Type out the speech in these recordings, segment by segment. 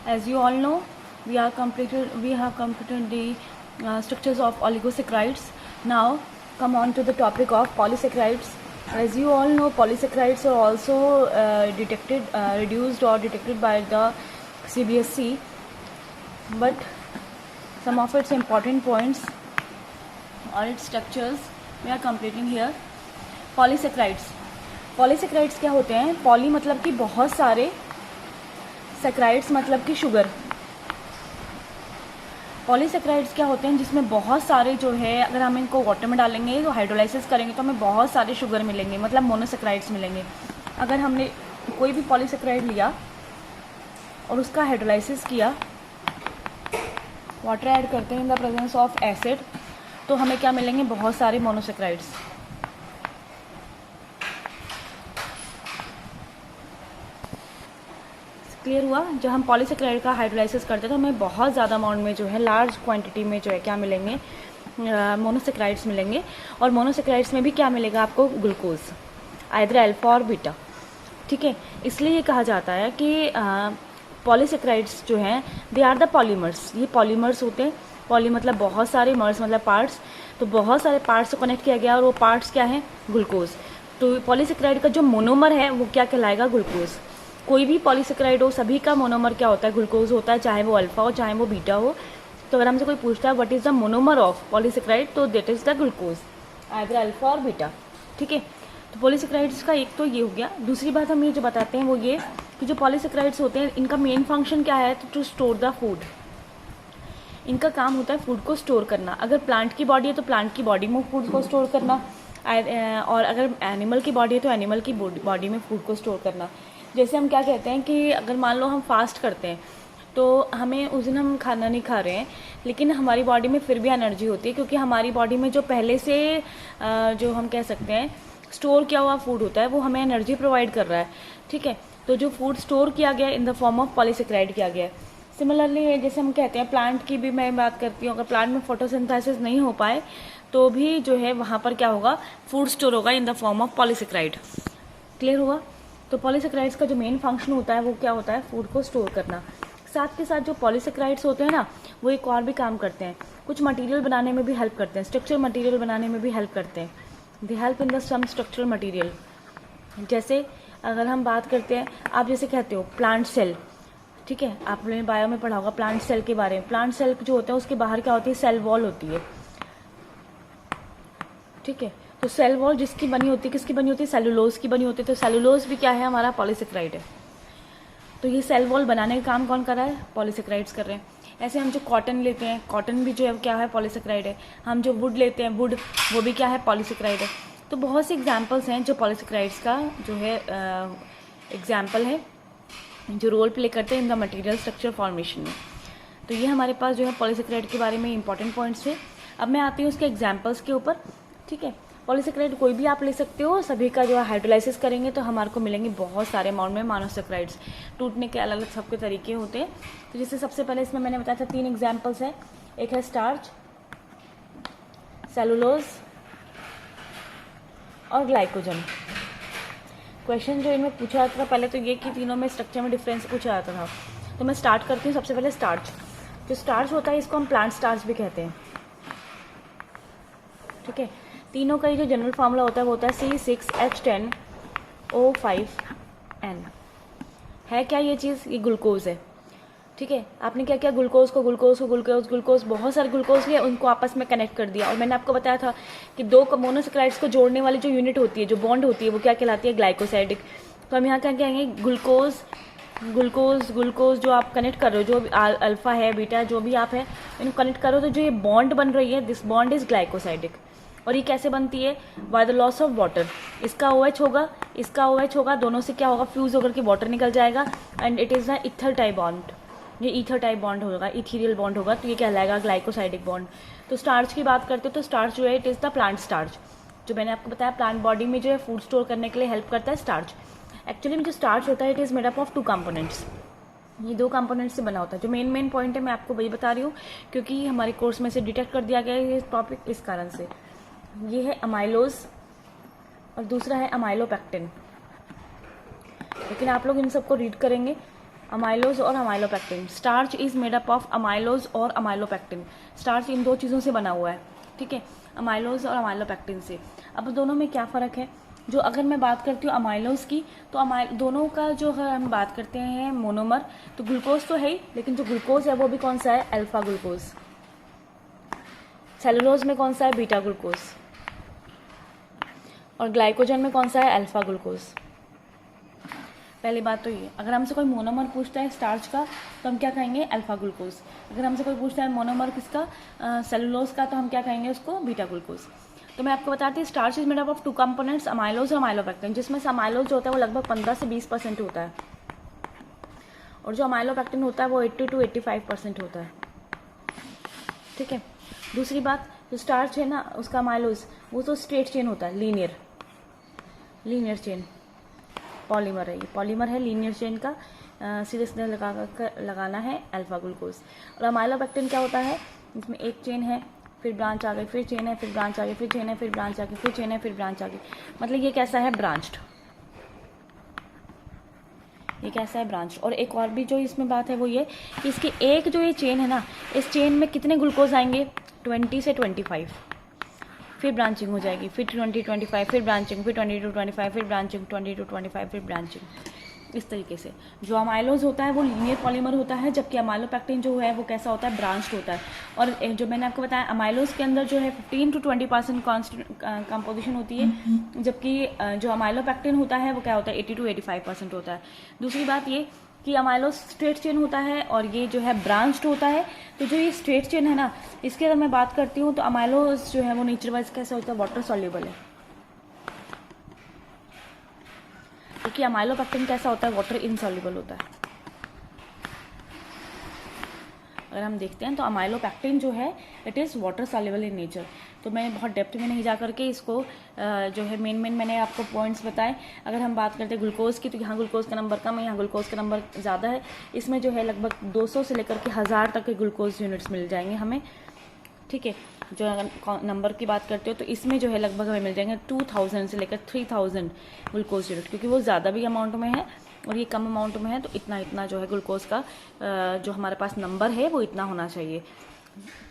As you all know, we have completed the structures of oligosaccharides. Now come on to the topic of polysaccharides. As you all know, polysaccharides are also reduced or detected by the CBSE, but some of its important points or its structures we are completing here. Polysaccharides क्या होते हैं? Poly मतलब कि बहुत सारे, saccharides मतलब कि sugar. Polysaccharides क्या होते हैं? जिसमें बहुत सारे जो है, अगर हम इनको वाटर में डालेंगे तो हाइड्रोलाइसिस करेंगे तो हमें बहुत सारे शुगर मिलेंगे, मतलब मोनोसेक्राइड्स मिलेंगे। अगर हमने कोई भी पॉलीसेक्राइड लिया और उसका हाइड्रोलाइसिस किया, वाटर ऐड करते हैं in the presence of acid, तो हमें क्या मिलेंगे? बहुत सारे मोनोसेक्राइड्स। क्लियर हुआ? जब हम पॉलीसेक्राइड का हाइड्रोलाइसिस करते हैं तो हमें बहुत ज़्यादा अमाउंट में जो है, लार्ज क्वांटिटी में जो है क्या मिलेंगे? मोनोसेक्राइड्स मिलेंगे। और मोनोसेक्राइड्स में भी क्या मिलेगा आपको? ग्लूकोज, आइदर अल्फा और बीटा। ठीक है, इसलिए ये कहा जाता है कि पॉलीसेक्राइड्स जो हैं दे आर द पॉलीमर्स। ये पॉलीमर्स होते हैं। पॉली मतलब बहुत सारे, मर्स मतलब पार्ट्स, तो बहुत सारे पार्ट्स को कनेक्ट किया गया और वो पार्ट्स क्या है? ग्लूकोज। तो पॉलीसेक्राइड का जो मोनोमर है वो क्या कहलाएगा? ग्लूकोज। कोई भी पॉलीसेक्राइड हो, सभी का मोनोमर क्या होता है? ग्लूकोज होता है, चाहे वो अल्फा हो चाहे वो बीटा हो। तो अगर हमसे कोई पूछता है what is the monomer of polysaccharide, तो that is the glucose, either alpha और बीटा। ठीक है, तो पॉलीसेक्राइड्स का एक तो ये हो गया। दूसरी बात हम ये जो बताते हैं वो ये कि जो पॉलीसेक्राइड्स होते हैं इनका मेन फंक्शन क्या है? To store the food. इनका काम होता है फूड को स्टोर करना। अगर प्लांट की बॉडी है तो प्लांट की बॉडी में फूड को स्टोर करना, और अगर एनिमल की बॉडी है तो एनिमल की बॉडी में फूड को स्टोर करना। जैसे हम क्या कहते हैं कि अगर मान लो हम फास्ट करते हैं तो हमें उस दिन हम खाना नहीं खा रहे हैं, लेकिन हमारी बॉडी में फिर भी एनर्जी होती है, क्योंकि हमारी बॉडी में जो पहले से जो हम कह सकते हैं स्टोर किया हुआ फूड होता है वो हमें एनर्जी प्रोवाइड कर रहा है। ठीक है, तो जो फूड स्टोर किया गया in the form of polysaccharide किया गया है। सिमिलरली जैसे हम कहते हैं प्लांट की भी मैं बात करती हूँ, अगर प्लांट में फोटोसिंथेसिस नहीं हो पाए तो भी जो है वहाँ पर क्या होगा? फूड स्टोर होगा in the form of polysaccharide. Clear हुआ? तो पॉलीसेक्राइड्स का जो मेन फंक्शन होता है वो क्या होता है? फूड को स्टोर करना। साथ के साथ जो पॉलीसेक्राइड्स होते हैं ना, वो एक और भी काम करते हैं, कुछ मटेरियल बनाने में भी हेल्प करते हैं, स्ट्रक्चर मटेरियल बनाने में भी हेल्प करते हैं। They help in the some structural material. जैसे अगर हम बात करते हैं, आप जैसे कहते हो प्लांट सेल, ठीक है, आपने बायो में पढ़ा होगा प्लांट सेल के बारे में। प्लांट सेल जो होता है उसके बाहर क्या होती है? सेल वॉल होती है। ठीक है, तो सेल वॉल जिसकी बनी होती है, किसकी बनी होती है? सेलुलोज की बनी होती है। तो सेलुलोज भी क्या है? हमारा पॉलीसेक्राइड है। तो ये सेल वॉल बनाने का काम कौन कर रहा है? पॉलीसेक्राइड्स कर रहे हैं। ऐसे हम जो कॉटन लेते हैं, कॉटन भी जो है क्या है? पॉलीसेक्राइड है। हम जो वुड लेते हैं, वुड, वो भी क्या है? पॉलीसेक्राइड है। तो बहुत सी एग्जाम्पल्स हैं जो पॉलीसेक्राइड्स का जो है एग्जाम्पल है, जो रोल प्ले करते हैं in the material structure formation में। तो ये हमारे पास जो है पॉलीसेक्राइड के बारे में इंपॉर्टेंट पॉइंट्स थे। अब मैं आती हूँ उसके एग्जाम्पल्स के ऊपर। ठीक है, पॉलीसेक्राइड कोई भी आप ले सकते हो, सभी का जो है हाइड्रोलाइसिस करेंगे तो हमारे को मिलेंगे बहुत सारे अमाउंट में मोनोसेक्राइड्स। टूटने के अलग अलग सबके तरीके होते हैं। तो जैसे सबसे पहले इसमें मैंने बताया था 3 एग्जाम्पल्स हैं। एक है स्टार्च, सेलुलोज और ग्लाइकोजन। क्वेश्चन जो इनमें पूछा जाता था पहले तो ये कि तीनों में स्ट्रक्चर में डिफरेंस पूछा जाता था। तो मैं स्टार्ट करती हूँ सबसे पहले स्टार्च। जो स्टार्च होता है इसको हम प्लांट स्टार्च भी कहते हैं। ठीक है, तीनों का ये जो जनरल फार्मूला होता है वो होता है C6H10O5N। है क्या ये चीज़? ये ग्लूकोज है। ठीक है, आपने क्या किया? ग्लूकोज बहुत सारे ग्लूकोज लिए, उनको आपस में कनेक्ट कर दिया। और मैंने आपको बताया था कि 2 मोनोसेक्राइड्स को जोड़ने वाली जो यूनिट होती है, जो बॉन्ड होती है, वो क्या कहलाती है? ग्लाइकोसाइडिक। तो हम यहाँ क्या कहेंगे? ग्लूकोज जो आप कनेक्ट कर रहे हो, जो अल्फा है, बीटा, जो भी आप है, इनको कनेक्ट करो तो जो ये बॉन्ड बन रही है, दिस बॉन्ड इज ग्लाइकोसाइडिक। और ये कैसे बनती है? By the loss of water. इसका OH होगा, इसका OH होगा, दोनों से क्या होगा? फ्यूज होकर के वाटर निकल जाएगा, and it is the ether type bond. ये ईथर टाइप बॉन्ड होगा, इथीरियल बॉन्ड होगा, तो ये कहलाएगा ग्लाइकोसाइडिक बॉन्ड। तो स्टार्च की बात करते हो तो स्टार्च जो है it is the plant starch. जो मैंने आपको बताया प्लांट बॉडी में जो है फूड स्टोर करने के लिए हेल्प करता है स्टार्च। एक्चुअली में जो स्टार्च होता है it is made up of 2 components. ये 2 कंपोनेंट्स से बना होता है। जो मेन पॉइंट है मैं आपको वही बता रही हूँ, क्योंकि हमारे कोर्स में से डिटेक्ट कर दिया गया है ये टॉपिक, इस कारण से। ये है अमाइलोज और दूसरा है अमाइलोपेक्टिन। लेकिन आप लोग इन सबको रीड करेंगे। अमाइलोज और amylopectin. Starch is made up of amylose और अमाइलोपेक्टिन। स्टार्च इन दो चीज़ों से बना हुआ है, ठीक है, अमाइलोज और अमाइलोपेक्टिन से। अब दोनों में क्या फ़र्क है? जो अगर मैं बात करती हूँ अमाइलोज की, तो दोनों का जो है हम बात करते हैं मोनोमर, तो ग्लूकोज तो है ही, लेकिन जो ग्लूकोज है वो भी कौन सा है? Alpha glucose. सेलुलोज में कौन सा है? Beta glucose. और ग्लाइकोजन में कौन सा है? Alpha glucose. पहली बात तो ये, अगर हमसे कोई मोनोमर पूछता है स्टार्च का तो हम क्या कहेंगे? Alpha glucose. अगर हमसे कोई पूछता है मोनोमर किसका? सेलुलोज का, तो हम क्या कहेंगे उसको? Beta glucose. तो मैं आपको बताती हूँ, starch is made up of two components, amylose और अमाइलोपेक्टिन, जिसमें से अमाइलोज जो होता है वो लगभग 15 से 20% होता है, और जो अमाइलोपेक्टिन होता है वो 80 to 85% होता है, ठीक है। दूसरी बात, जो स्टार्च है ना उसका अमाइलोज, वो तो स्ट्रेट चेन होता है, लीनियर चेन पॉलीमर है, ये पॉलीमर है लीनियर चेन का, सीधे सीधे लगाना है अल्फा ग्लूकोज। और अमाइलोपेक्टिन क्या होता है? इसमें एक चेन है, फिर ब्रांच आ गई, फिर चेन है, फिर ब्रांच आ गई, फिर चेन है, फिर ब्रांच आ गई, फिर चेन है, फिर ब्रांच आ गई। मतलब ये कैसा है? ब्रांच्ड। ये कैसा है? ब्रांच। और एक और भी जो इसमें बात है वो ये कि इसकी एक जो ये चेन है ना, इस चेन में कितने ग्लूकोज आएंगे? 20 से 25। फिर ब्रांचिंग हो जाएगी, फिर 20-25, फिर ब्रांचिंग, फिर 20-25, फिर ब्रांचिंग, 20-25, फिर ब्रांचिंग। इस तरीके से जो अमाइलोज होता है वो लीनियर पॉलीमर होता है, जबकि अमाइलोपेक्टिन जो है वो कैसा होता है? ब्रांच्ड होता है। और जो मैंने आपको बताया, अमाइलोज के अंदर जो है 15 to 20% कंपोजिशन होती है, जबकि जो अमाइलोपेक्टिन होता है वो क्या होता है? 80 to 85% होता है। दूसरी बात ये कि अमाइलोज स्ट्रेट चेन होता है और ये जो है ब्रांच्ड होता है। तो जो ये स्ट्रेट चेन है ना, इसकी अगर मैं बात करती हूँ तो अमाइलोज जो है वो नेचर वाइज कैसा होता है? वाटर सॉल्युबल है, क्योंकि अमाइलोपेक्टिन कैसा होता है? वाटर इनसॉल्युबल होता है। अगर हम देखते हैं तो अमाइलोपेक्टिन जो है it is water soluble in nature. तो मैं बहुत डेप्थ में नहीं जा करके इसको जो है मेन मैंने आपको पॉइंट्स बताए। अगर हम बात करते हैं ग्लूकोज की, तो यहाँ ग्लूकोज का नंबर कम है, यहाँ ग्लूकोज का नंबर ज़्यादा है। इसमें जो है लगभग 200 से लेकर के 1000 तक के ग्लूकोज यूनिट्स मिल जाएंगे हमें, ठीक है। जो अगर नंबर की बात करते हो तो इसमें जो है लगभग हमें मिल जाएंगे 2000 से लेकर 3000 ग्लूकोज यूनिट, क्योंकि वो ज़्यादा भी अमाउंट में है और ये कम अमाउंट में है, तो इतना जो है ग्लूकोज का जो हमारे पास नंबर है वो इतना होना चाहिए।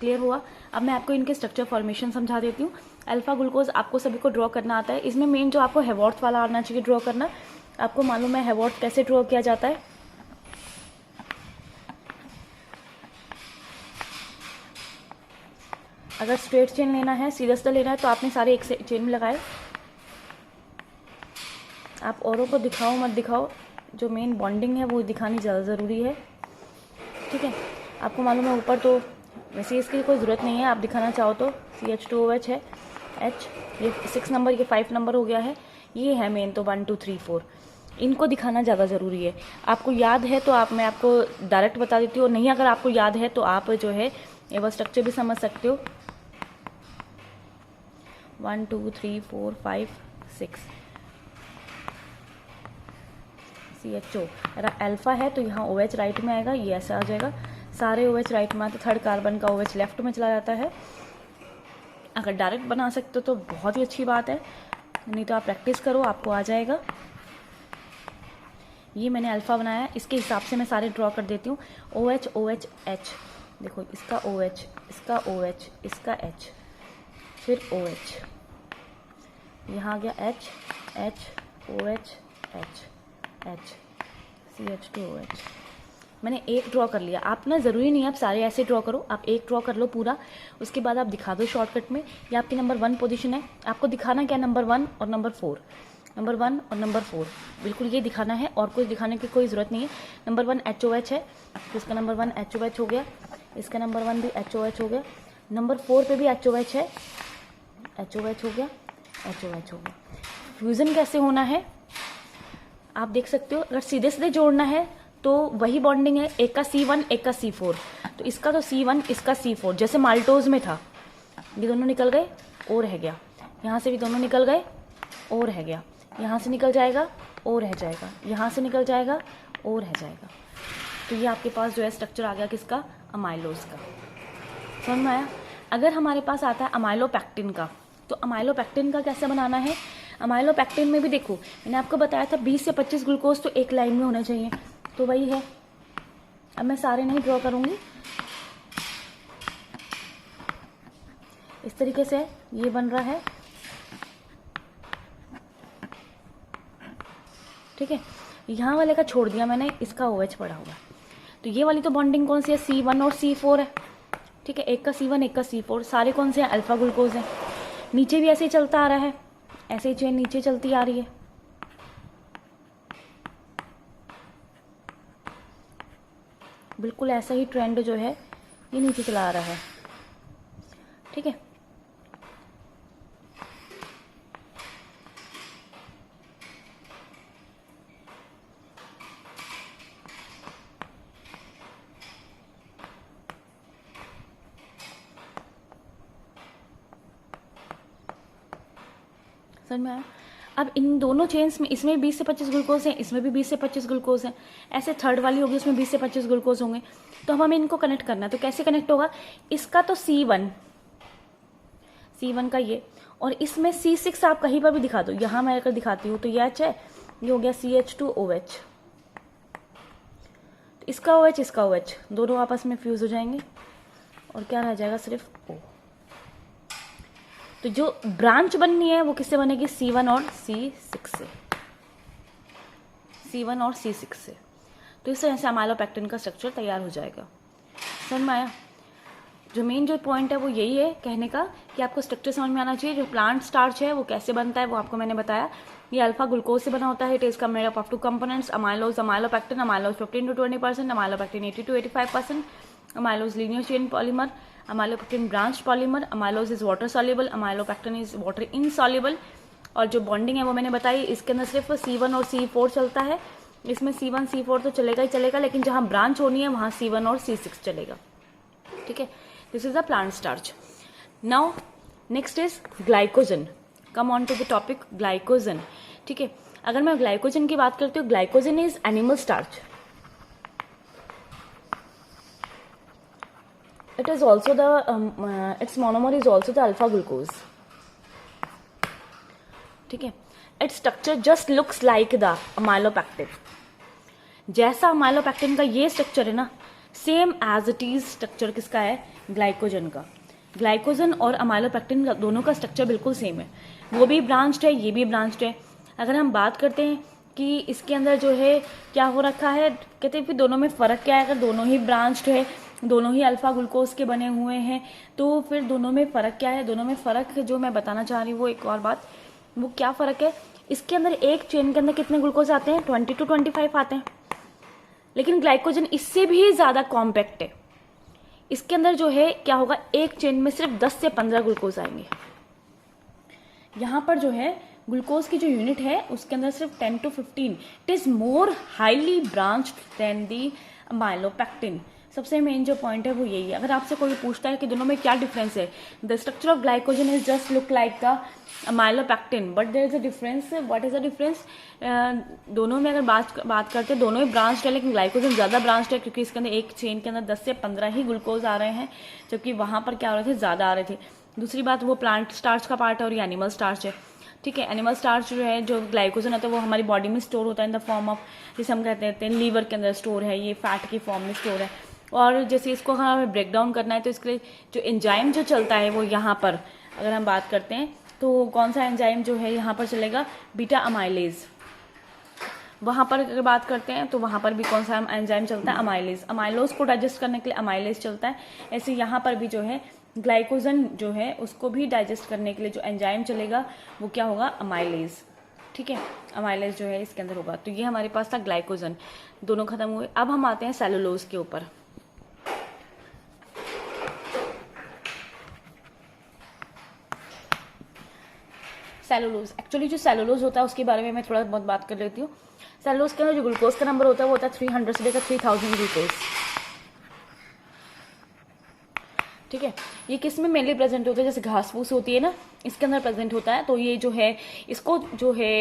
क्लियर हुआ? अब मैं आपको इनके स्ट्रक्चर फॉर्मेशन समझा देती हूँ। अल्फा ग्लूकोज आपको सभी को ड्रॉ करना आता है। इसमें मेन जो आपको हेवॉर्थ वाला आना चाहिए ड्रॉ करना। आपको मालूम है हेवॉर्थ कैसे ड्रॉ किया जाता है? अगर स्ट्रेट चेन लेना है, सीधा सीधा लेना है, तो आपने सारे एक चेन में लगाए। आप औरों को दिखाओ मत दिखाओ, जो मेन बॉन्डिंग है वो दिखानी ज़्यादा ज़रूरी है, ठीक है। आपको मालूम है ऊपर तो वैसे इसकी कोई ज़रूरत नहीं है, आप दिखाना चाहो तो CH2OH है, H ये 6 नंबर, ये 5 नंबर हो गया है, ये है मेन तो 1 2 3 4, इनको दिखाना ज़्यादा ज़रूरी है। आपको याद है तो मैं आपको डायरेक्ट बता देती हूँ, नहीं अगर आपको याद है तो आप जो है ये वो स्ट्रक्चर भी समझ सकते हो। 1 2 3 4 5 6 CHO। अगर अल्फा है तो यहाँ OH राइट में आएगा, ये ऐसा आ जाएगा। सारे OH राइट में आते, थर्ड कार्बन का OH लेफ्ट में चला जाता है। अगर डायरेक्ट बना सकते हो तो बहुत ही अच्छी बात है, नहीं तो आप प्रैक्टिस करो, आपको आ जाएगा। ये मैंने अल्फा बनाया है, इसके हिसाब से मैं सारे ड्रॉ कर देती हूँ। OH OH H, देखो इसका OH, इसका OH, इसका H, फिर OH, यहाँ आ गया H H OH H H CH2OH। मैंने एक ड्रॉ कर लिया। आप ना ज़रूरी नहीं है आप सारे ऐसे ड्रॉ करो, आप एक ड्रॉ कर लो पूरा, उसके बाद आप दिखा दो शॉर्टकट में। ये आपकी नंबर 1 पोजीशन है, आपको दिखाना क्या? नंबर 1 और नंबर 4, नंबर 1 और नंबर 4, बिल्कुल ये दिखाना है, और कुछ दिखाने की कोई ज़रूरत नहीं है। नंबर 1 HOH है, तो इसका नंबर 1 HOH हो गया, इसका नंबर 1 भी HOH हो गया, नंबर 4 पे भी HOH है, HOH हो गया, HOH हो गया। फ्यूज़न कैसे होना है आप देख सकते हो। अगर सीधे सीधे जोड़ना है तो वही बॉन्डिंग है, एक का C1 एक का C4, तो इसका तो C1 इसका C4, जैसे माल्टोज में था, ये दोनों निकल गए और रह गया, यहाँ से भी दोनों निकल गए और रह गया, यहाँ से निकल जाएगा और रह जाएगा, यहाँ से निकल जाएगा और रह जाएगा। तो ये आपके पास जो है स्ट्रक्चर आ गया किसका? अमाइलोज का। समझ में आया? अगर हमारे पास आता है अमाइलोपेक्टिन का, तो अमाइलोपेक्टिन का कैसे बनाना है? अमाइलोपेक्टिन में भी देखो मैंने आपको बताया था 20 से 25 ग्लूकोज तो एक लाइन में होना चाहिए, तो वही है अब मैं सारे नहीं ड्रॉ करूँगी, इस तरीके से ये बन रहा है, ठीक है। यहाँ वाले का छोड़ दिया मैंने, इसका OH पड़ा हुआ। तो ये वाली तो बॉन्डिंग कौन सी है, C1 और C4 है, ठीक है। एक का C1 एक का C4, सारे कौन से हैं, अल्फा ग्लूकोज हैं। नीचे भी ऐसे ही चलता आ रहा है, ऐसे ही चेन नीचे चलती आ रही है, बिल्कुल ऐसा ही ट्रेंड जो है ये नीचे चला आ रहा है, ठीक है। समझ में आया। अब इन दोनों चेन्स में, इसमें 20 से 25 ग्लूकोज हैं, इसमें भी 20 से 25 ग्लूकोज हैं, ऐसे थर्ड वाली होगी उसमें 20 से 25 ग्लूकोज होंगे। तो अब हमें इनको कनेक्ट करना है, तो कैसे कनेक्ट होगा, इसका तो C1 का ये, और इसमें C6 आप कहीं पर भी दिखा दो, यहाँ मैं अगर दिखाती हूँ तो ये H है, ये हो गया CH2OH, तो इसका OH इसका OH दोनों आपस में फ्यूज हो जाएंगे और क्या रह जाएगा, सिर्फ O। तो जो ब्रांच बननी है वो किससे बनेगी, C1 और C6 से, C1 और C6 से। तो इस तरह से अमाइलोपेक्टिन का स्ट्रक्चर तैयार हो जाएगा। समझ में आया। जो मेन जो पॉइंट है वो यही है कहने का कि आपको स्ट्रक्चर समझ में आना चाहिए। जो प्लांट स्टार्च है वो कैसे बनता है वो आपको मैंने बताया। ये अल्फा ग्लूकोज से बना होता है। It is made up of 2 components, amylose, amylopectin, amylose 15 to 20%, amylopectin 80 to 85%, amylose linear chain polymer, amylopectin branch polymer, amylose is water soluble, amylopectin is water insoluble. और जो बॉन्डिंग है वो मैंने बताई, इसके अंदर सिर्फ C1 और C4 चलता है। इसमें C1 C4 तो चलेगा ही चलेगा, लेकिन जहां ब्रांच होनी है वहां C1 और C6 चलेगा, ठीक है। This is the plant starch. Now next is glycogen. Come on to the topic glycogen, ठीक है। अगर मैं ग्लाइकोजन की बात करती हूँ, glycogen is animal starch. It is also the its monomer is also the alpha glucose, ठीक है। Its structure just looks like the amylopectin। जैसा अमाइलोपेक्टिन का ये स्ट्रक्चर है ना, same as it is structure किसका है, ग्लाइकोजन का। ग्लाइकोजन और अमाइलोपेक्टिन दोनों का स्ट्रक्चर बिल्कुल सेम है। वो भी ब्रांच्ड है, ये भी ब्रांच्ड है। अगर हम बात करते हैं कि इसके अंदर जो है क्या हो रखा है, कहते हैं फिर दोनों में फ़र्क क्या है। अगर दोनों ही ब्रांच्ड है, दोनों ही अल्फा ग्लूकोज के बने हुए हैं, तो फिर दोनों में फ़र्क क्या है। दोनों में फ़र्क जो मैं बताना चाह रही हूँ वो एक और बात, वो क्या फ़र्क है। इसके अंदर एक चेन के अंदर कितने ग्लूकोज आते हैं, 20 to 25 आते हैं, लेकिन ग्लाइकोजन इससे भी ज़्यादा कॉम्पैक्ट है। इसके अंदर जो है क्या होगा, एक चेन में सिर्फ 10 से 15 ग्लूकोज आएंगे। यहाँ पर जो है ग्लूकोज की जो यूनिट है उसके अंदर सिर्फ 10 to 15। It is more highly branched than the amylopectin. सबसे मेन जो पॉइंट है वो यही है। अगर आपसे कोई पूछता है कि दोनों में क्या डिफरेंस है, the structure of glycogen is just look like the amylopectin but there is a difference. What is the difference, दोनों में अगर बात करते हैं, दोनों ही ब्रांच्ड है, लेकिन ग्लाइकोजन ज़्यादा ब्रांच्ड है क्योंकि इसके अंदर एक चेन के अंदर 10 से 15 ही ग्लूकोज आ रहे हैं, जबकि वहाँ पर क्या हो रहे थे, ज़्यादा आ रहे थे। दूसरी बात, वो प्लांट स्टार्च का पार्ट है और ये एनिमल स्टार्च है, ठीक है। एनिमल स्टार्च जो है, जो ग्लाइकोजन होता है वो हमारी बॉडी में स्टोर होता है इन द फॉर्म ऑफ, जैसे हम कहते हैं लीवर के अंदर स्टोर है, ये फैट की फॉर्म में स्टोर है। और जैसे इसको हमें ब्रेक डाउन करना है तो इसके लिए जो एंजाइम जो चलता है वो यहाँ पर अगर हम बात करते हैं तो कौन सा एंजाइम जो है यहाँ पर चलेगा, बीटा अमाइलेज। वहाँ पर अगर बात करते हैं तो वहाँ पर भी कौन सा एंजाइम चलता है, अमाइलेज। अमाइलोज को डाइजेस्ट करने के लिए अमाइलेज चलता है। ऐसे यहाँ पर भी जो है ग्लाइकोजन जो है उसको भी डाइजेस्ट करने के लिए जो एंजाइम चलेगा वो क्या होगा, अमाइलेज, ठीक है। अमाइलेज जो है इसके अंदर होगा। तो ये हमारे पास था ग्लाइकोजन, दोनों खत्म हुए। अब हम आते हैं सेलुलोज के ऊपर। सेलुलोज, एक्चुअली जो सेलुलोज होता है उसके बारे में मैं थोड़ा बहुत बात कर लेती हूँ। सेलुलोज के अंदर जो ग्लूकोज का नंबर होता है वो होता है 300 से लेकर 3000 ग्लूकोज, ठीक है। ये किस में मेनली प्रेजेंट होता है, जैसे घास फूस होती है ना, इसके अंदर प्रेजेंट होता है। तो ये जो है इसको जो है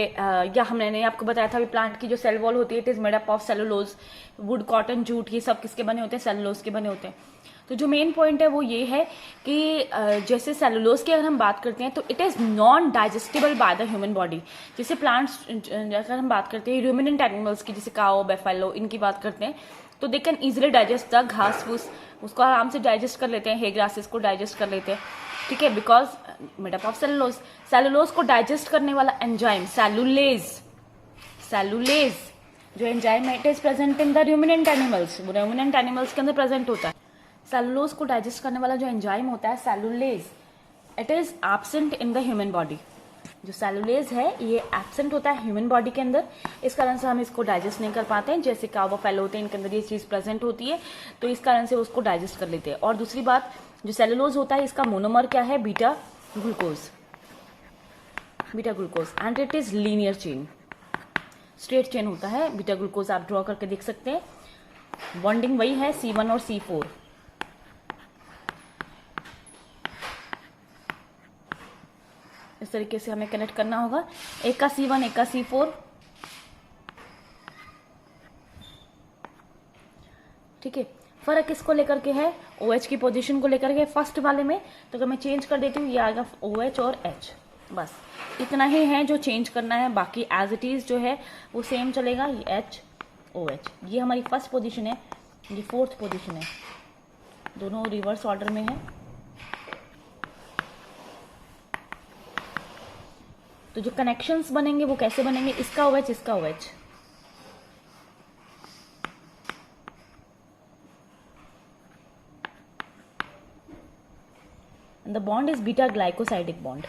या हमने आपको बताया था प्लांट की जो सेल वॉल होती है, it is made up of cellulose, would, cotton, jute, ये सब किसके बने होते हैं, सेलुलोज के बने होते हैं। तो जो मेन पॉइंट है वो ये है कि जैसे सेलुलोज की अगर हम बात करते हैं तो it is non digestible by the human body. जैसे प्लांट्स अगर हम बात करते हैं रूमिनेंट एनिमल्स की, जैसे काओ, बेफेलो, इनकी बात करते हैं तो they can easily digest the घास फूस, उसको आराम से डाइजेस्ट कर लेते हैं, हे ग्रासेस को डाइजेस्ट कर लेते हैं, ठीक है, because made up of cellulose. Cellulose को डाइजेस्ट करने वाला एंजाइम सेलुलेज जो एंजाइम है, it is present in the ruminant animals, ruminant animals के अंदर प्रेजेंट होता है। सेलुलोज को डाइजेस्ट करने वाला जो एंजाइम होता है cellulase, it is absent in the human body. जो सेलुलेज है ये एब्सेंट होता है ह्यूमन बॉडी के अंदर, इस कारण से हम इसको डाइजेस्ट नहीं कर पाते हैं। जैसे कार्बोफाइल होते हैं, इनके अंदर ये चीज प्रेजेंट होती है, तो इस कारण से उसको डाइजेस्ट कर लेते हैं। और दूसरी बात, जो सेलुलोज होता है इसका मोनोमर क्या है, beta glucose, and it is linear chain, straight chain होता है बीटा ग्लूकोज। आप ड्रॉ करके देख सकते हैं, बॉन्डिंग वही है C1 और C4। इस तरीके से हमें कनेक्ट करना होगा, एक का C1 एक का C4, ठीक है। फर्क किसको लेकर के है, OH की पोजीशन को लेकर के। फर्स्ट वाले में तो अगर मैं चेंज कर देती हूँ, ये आएगा OH और H, बस इतना ही है जो चेंज करना है, बाकी एज इट इज जो है वो सेम चलेगा। ये HOH, ये हमारी फर्स्ट पोजीशन है, ये फोर्थ पोजीशन है, दोनों रिवर्स ऑर्डर में है। तो जो कनेक्शंस बनेंगे वो कैसे बनेंगे, इसका OH इसका OH, and the bond is beta glycosidic bond.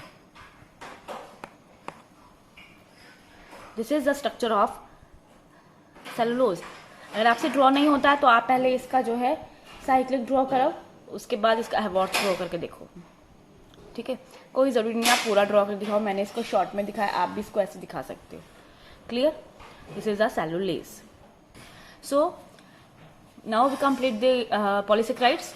This is the structure of cellulose. अगर आपसे ड्रॉ नहीं होता है तो आप पहले इसका जो है साइक्लिक ड्रॉ करो, उसके बाद इसका हैवॉर्थ ड्रॉ करके देखो, ठीक है। कोई ज़रूरी नहीं आप पूरा ड्रॉ करके दिखाओ, मैंने इसको शॉर्ट में दिखाया, आप भी इसको ऐसे दिखा सकते हो। Clear, this is the cellulose. So now we complete the polysaccharides.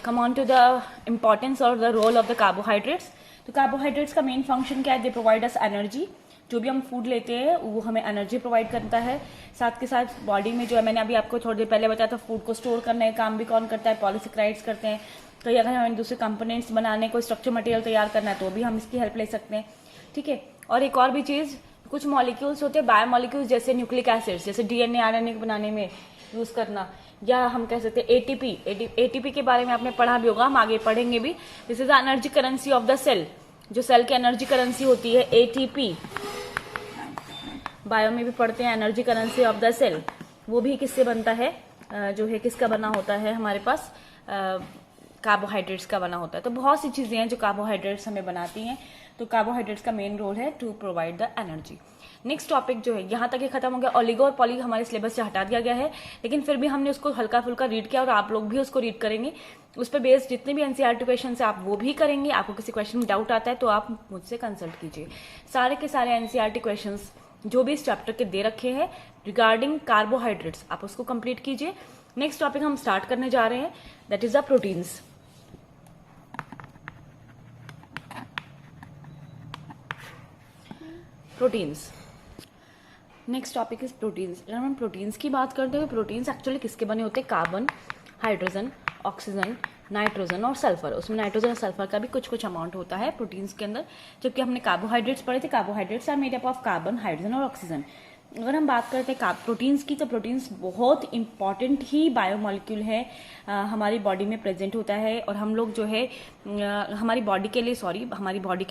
Come on to the importance और the role of the carbohydrates. तो कार्बोहाइड्रेट्स का मेन फंक्शन क्या है, दे प्रोवाइड अस एनर्जी। जो भी हम फूड लेते हैं वो हमें एनर्जी प्रोवाइड करता है, साथ के साथ बॉडी में जो है, मैंने अभी आपको थोड़ी देर पहले बताया था, फूड को स्टोर करने का काम भी कौन करता है, पॉलीसेक्राइड्स करते हैं। तो अगर हमें दूसरे कंपोनेंट्स बनाने, कोई स्ट्रक्चर मटेरियल तैयार करना है तो भी हम इसकी हेल्प ले सकते हैं, ठीक है। और एक और भी चीज़, कुछ मॉलिक्यूल्स होते हैं बायोमॉलिक्यूल्स, जैसे न्यूक्लिक एसिड्स, जैसे DNA RNA बनाने में यूज़ करना, या हम कह सकते हैं ATP के बारे में आपने पढ़ा भी होगा, हम आगे पढ़ेंगे भी। This is the energy currency of the cell. जो सेल की एनर्जी करेंसी होती है ATP, बायो में भी पढ़ते हैं energy currency of the cell. वो भी किससे बनता है, जो है किसका बना होता है हमारे पास, कार्बोहाइड्रेट्स का बना होता है। तो बहुत सी चीजें हैं जो कार्बोहाइड्रेट्स हमें बनाती हैं। तो कार्बोहाइड्रेट्स का मेन रोल है to provide the energy. Next topic जो है, यहाँ तक ही खत्म हो गया। ओलिगो और पॉली हमारे सिलेबस से हटा दिया गया है, लेकिन फिर भी हमने उसको हल्का फुल्का रीड किया और आप लोग भी उसको रीड करेंगे। उस पर बेस्ड जितने भी NCERT क्वेश्चन है आप वो भी करेंगे। आपको किसी क्वेश्चन में डाउट आता है तो आप मुझसे कंसल्ट कीजिए। सारे के सारे NCERT क्वेश्चन जो भी इस चैप्टर के दे रखे हैं रिगार्डिंग कार्बोहाइड्रेट्स, आप उसको कंप्लीट कीजिए। नेक्स्ट टॉपिक हम स्टार्ट करने जा रहे हैं, that is the proteins. Proteins, next topic is proteins. अगर हम प्रोटीन्स की बात करते हैं, प्रोटीन्स एक्चुअली किसके बने होते हैं, कार्बन, हाइड्रोजन, ऑक्सीजन, नाइट्रोजन और सल्फर। उसमें नाइट्रोजन और सल्फर का भी कुछ कुछ अमाउंट होता है प्रोटीन्स के अंदर। जबकि हमने कार्बोहाइड्रेट्स पढ़े थे, carbohydrates are made up of carbon, hydrogen और ऑक्सीजन। अगर हम बात करते हैं प्रोटीन्स की, तो प्रोटीन्स बहुत इंपॉर्टेंट ही बायोमॉलिक्यूल है, हमारी बॉडी में प्रेजेंट होता है। और हम लोग जो है हमारी बॉडी के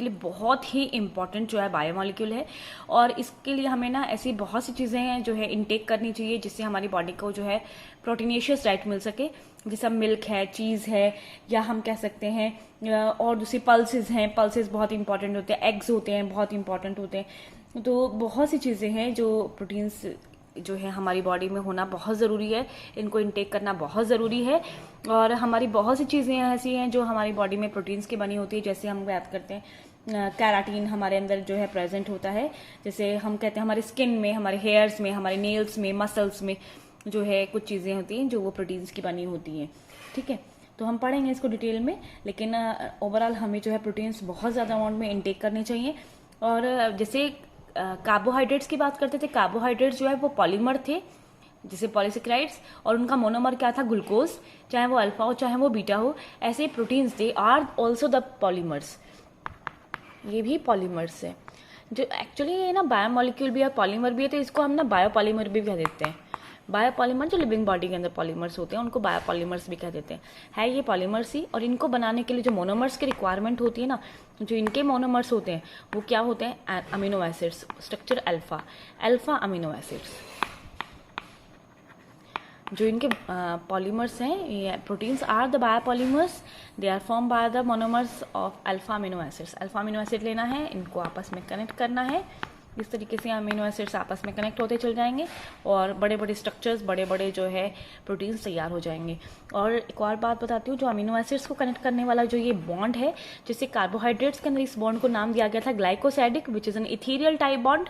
लिए बहुत ही इंपॉर्टेंट जो है बायोमॉलिक्यूल है। और इसके लिए हमें ना ऐसी बहुत सी चीज़ें हैं जो है इनटेक करनी चाहिए, जिससे हमारी बॉडी को जो है प्रोटीनेशियस डाइट मिल सके। जैसे मिल्क है, चीज़ है, या हम कह सकते हैं और दूसरी पल्सेस हैं, पल्सेस बहुत इंपॉर्टेंट होते हैं, एग्स होते हैं बहुत इंपॉर्टेंट होते हैं। तो बहुत सी चीज़ें हैं जो प्रोटीन्स जो है हमारी बॉडी में होना बहुत ज़रूरी है, इनको इनटेक करना बहुत ज़रूरी है। और हमारी बहुत सी चीज़ें ऐसी हैं जो हमारी बॉडी में प्रोटीन्स की बनी होती है। जैसे हम बात करते हैं कैराटीन हमारे अंदर जो है प्रेजेंट होता है। जैसे हम कहते हैं हमारे स्किन में, हमारे हेयर्स में, हमारे नेल्स में, मसल्स में जो है कुछ चीज़ें होती हैं जो वो प्रोटीन्स की बनी होती हैं, ठीक है। तो हम पढ़ेंगे इसको डिटेल में, लेकिन ओवरऑल हमें जो है प्रोटीन्स बहुत ज़्यादा अमाउंट में इनटेक करने चाहिए। और जैसे कार्बोहाइड्रेट्स की बात करते थे, कार्बोहाइड्रेट्स जो है वो पॉलीमर थे, जैसे पॉलीसेक्राइड्स, और उनका मोनोमर क्या था, ग्लूकोज, चाहे वो अल्फा हो चाहे वो बीटा हो। ऐसे proteins they are also the polymers, ये भी पॉलीमर्स है। जो एक्चुअली ये ना बायोमॉलिक्यूल भी है, पॉलीमर भी है, तो इसको हम ना बायोपॉलीमर भी कह देते हैं। बायोपॉलीमर जो लिविंग बॉडी के अंदर पॉलीमर्स होते हैं उनको बायोपॉलीमर्स भी कह देते हैं। है ये पॉलीमर्स ही, और इनको बनाने के लिए जो मोनोमर्स की रिक्वायरमेंट होती है ना, जो इनके मोनोमर्स होते हैं वो क्या होते हैं, amino acids, structure alpha, alpha amino acids. जो इनके पॉलीमर्स हैं, ये proteins are the biopolymers, they are form by the monomers of alpha amino acids. Alpha amino acid लेना है, इनको आपस में कनेक्ट करना है, इस तरीके से अमीनो एसिड्स आपस में कनेक्ट होते चल जाएंगे और बड़े बड़े स्ट्रक्चर्स, बड़े बड़े जो है प्रोटीन्स तैयार हो जाएंगे। और एक और बात बताती हूँ, जो अमीनो एसिड्स को कनेक्ट करने वाला जो ये बॉन्ड है, जैसे कार्बोहाइड्रेट्स के अंदर इस बॉन्ड को नाम दिया गया था glycosidic, which is an ethereal type bond,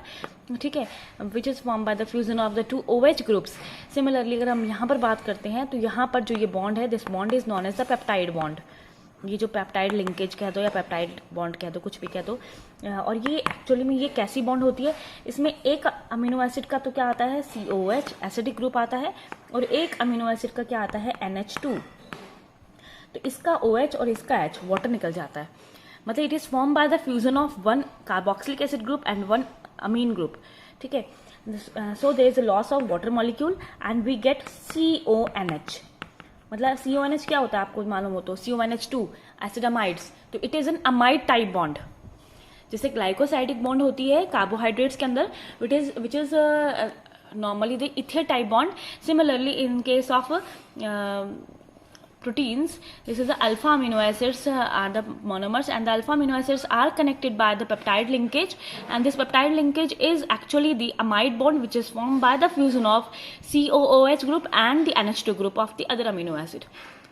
ठीक है, which is form by the fusion of the 2 OH groups. Similarly अगर हम यहाँ पर बात करते हैं तो यहाँ पर जो ये बॉन्ड है, this bond is known as the peptide bond. ये जो पेप्टाइड लिंकेज कह दो या पेप्टाइड बॉन्ड कह दो, कुछ भी कह दो, और ये एक्चुअली में ये कैसी बॉन्ड होती है, इसमें एक अमीनो एसिड का तो क्या आता है COH एसिडिक ग्रुप आता है, और एक अमीनो एसिड का क्या आता है NH2। तो इसका OH और इसका H वाटर निकल जाता है, मतलब it is form by the fusion of 1 carboxylic acid group and 1 amine group, ठीक है। So there is a loss of water molecule and we get CONH। मतलब CONH क्या होता है आपको मालूम हो तो, CONH2 एसिडामाइड्स, तो it is an amide type bond. जैसे ग्लाइकोसाइडिक बॉन्ड होती है कार्बोहाइड्रेट्स के अंदर, which is normally the ether type bond. Similarly in case of proteins, this is the alpha amino acids are the monomers, and the alpha amino acids are connected by the peptide linkage, and this peptide linkage is actually the amide bond which is formed by the fusion of COOH group and the NH2 group of the other amino acid,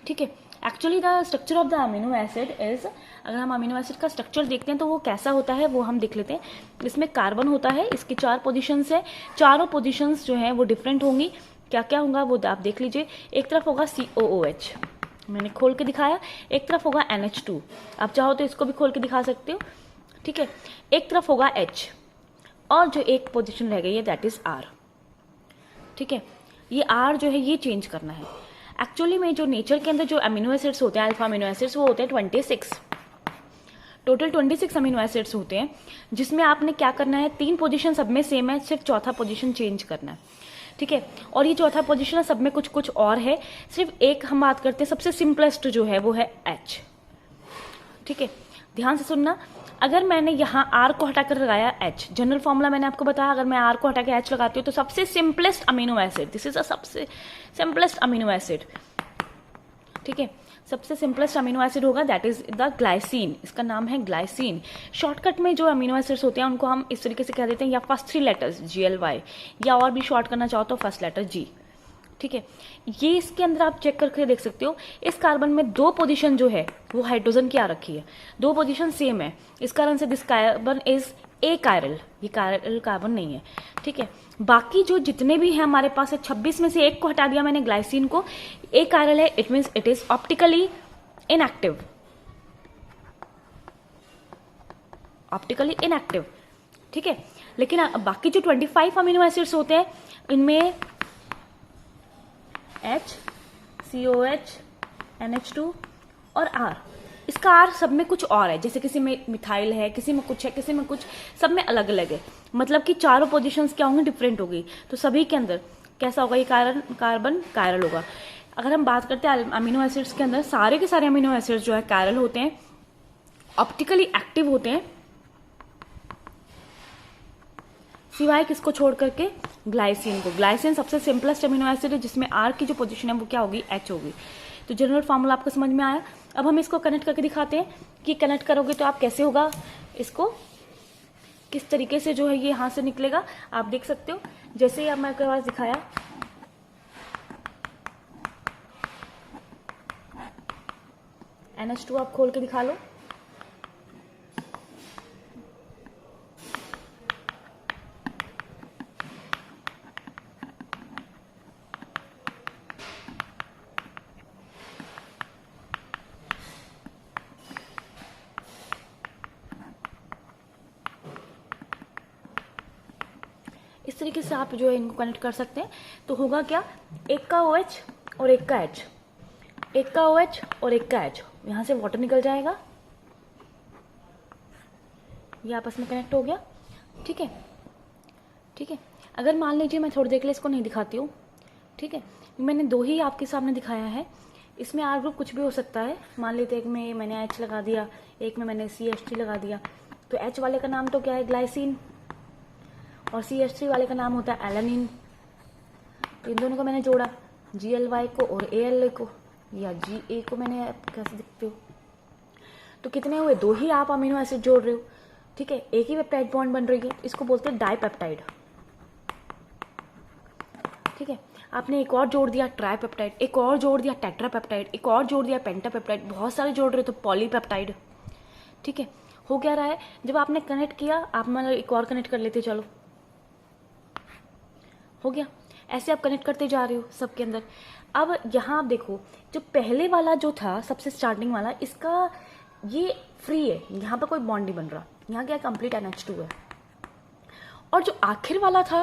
ठीक है। Actually the structure of the amino acid is, अगर हम amino acid का structure देखते हैं तो वो कैसा होता है वो हम देख लेते हैं। इसमें कार्बन होता है, इसकी 4 पोजिशंस है, चारों पोजिशंस जो है वो डिफरेंट होंगी। क्या क्या होगा वो आप देख लीजिए। एक तरफ होगा COOH, मैंने खोल के दिखाया, एक तरफ होगा NH2, आप चाहो तो इसको भी खोल के दिखा सकते हो, ठीक है। एक तरफ होगा H, और जो एक पोजीशन रह गई है दैट इज R, ठीक है। ये R जो है ये चेंज करना है। एक्चुअली में जो नेचर के अंदर जो अमीनो एसिड्स होते हैं, अल्फा अमीनो एसिड्स, वो होते हैं 26, टोटल 26 अमीनो एसिड्स होते हैं, जिसमें आपने क्या करना है, 3 पोजीशन सब में सेम है, सिर्फ चौथा पोजीशन चेंज करना है, ठीक है। और ये चौथा पोजीशन है, सब में कुछ कुछ और है, सिर्फ एक हम बात करते हैं सबसे सिंपलेस्ट जो है वो है H, ठीक है। ध्यान से सुनना, अगर मैंने यहाँ R को हटाकर लगाया H, जनरल फॉर्मूला मैंने आपको बताया, अगर मैं R को हटा के H लगाती हूँ तो सबसे simplest amino acid, this is a सबसे सिंपलेस्ट अमीनो एसिड, ठीक है। सबसे सिंपलेस्ट अमीनो एसिड होगा दैट इज द ग्लाइसिन, इसका नाम है ग्लाइसिन। शॉर्टकट में जो अमीनो एसिड्स होते हैं उनको हम इस तरीके से कह देते हैं, या फर्स्ट 3 लेटर्स GLY, या और भी शॉर्ट करना चाहो तो फर्स्ट लेटर G, ठीक है। ये इसके अंदर आप चेक करके देख सकते हो, इस कार्बन में 2 पोजीशन जो है वो हाइड्रोजन की आ रखी है, 2 पोजीशन सेम है, इस कारण से दिस कार्बन इज अकायरल, ये कायरल कार्बन नहीं है, ठीक है। बाकी जो जितने भी हैं हमारे पास है, 26 में से एक को हटा दिया मैंने, ग्लाइसिन को, अकायरल है, it means it is optically inactive, optically inactive, ठीक है। लेकिन बाकी जो 25 अमीनो एसिड्स होते हैं इनमें H, COH, NH2 और R, इसका R सब में कुछ और है, जैसे किसी में मिथाइल है, किसी में कुछ है, किसी में कुछ, सब में अलग अलग है, मतलब कि चारों पोजीशंस क्या होंगी, डिफरेंट होगी। तो सभी के अंदर कैसा होगा, ये कार्बन कायरल होगा। अगर हम बात करते हैं अमीनो एसिड्स के अंदर, सारे के सारे अमीनो एसिड्स जो है कायरल होते हैं, ऑप्टिकली एक्टिव होते हैं, सिवाय किसको छोड़ करके, ग्लाइसिन को। ग्लाइसिन सबसे सिंपलेस्ट अमीनो एसिड है, जिसमें R की जो पोजीशन है वो क्या होगी, H होगी। तो जनरल फार्मूला आपको समझ में आया। अब हम इसको कनेक्ट करके दिखाते हैं कि कनेक्ट करोगे तो आप कैसे होगा, इसको किस तरीके से जो है ये यहां से निकलेगा, आप देख सकते हो। जैसे ही अब मैं आपके पास दिखाया, NH2 आप खोल के दिखा लो, इस तरीके से आप जो है इनको कनेक्ट कर सकते हैं। तो होगा क्या, एक का OH और एक का H, एक का OH और एक का H, यहां से वाटर निकल जाएगा, ये आपस में कनेक्ट हो गया, ठीक है, ठीक है। अगर मान लीजिए मैं थोड़ी देर के लिए इसको नहीं दिखाती हूँ, ठीक है, मैंने 2 ही आपके सामने दिखाया है। इसमें R ग्रुप कुछ भी हो सकता है। मान लेते एक में मैंने H लगा दिया, एक में मैंने CH3 लगा दिया, तो H वाले का नाम तो क्या है, ग्लाइसिन, और CH3 वाले का नाम होता है एलानिन। तो इन दोनों को मैंने जोड़ा, GLY को और ALA को, या GA को मैंने कैसे देखते हो। तो कितने हुए, 2 ही आप अमीनो एसिड जोड़ रहे हो। ठीक है, एक ही पेप्टाइड बॉन्ड बन रही है, इसको बोलते हैं डाइपेप्टाइड। ठीक है, आपने एक और जोड़ दिया ट्राइपेप्टाइड, एक और जोड़ दिया टेट्रापेप्टाइड, एक और जोड़ दिया पेंटापेप्टाइड, बहुत सारे जोड़ रहे हो तो पॉलीपेप्टाइड। ठीक है, हो क्या रहा है, जब आपने कनेक्ट किया आप मतलब एक और कनेक्ट कर लेते, चलो हो गया। ऐसे आप कनेक्ट करते जा रहे हो सबके अंदर। अब यहाँ आप देखो, जो पहले वाला जो था सबसे स्टार्टिंग वाला, इसका ये फ्री है, यहाँ पर कोई बॉन्ड नहीं बन रहा, यहाँ क्या कंप्लीट NH2 है। और जो आखिर वाला था,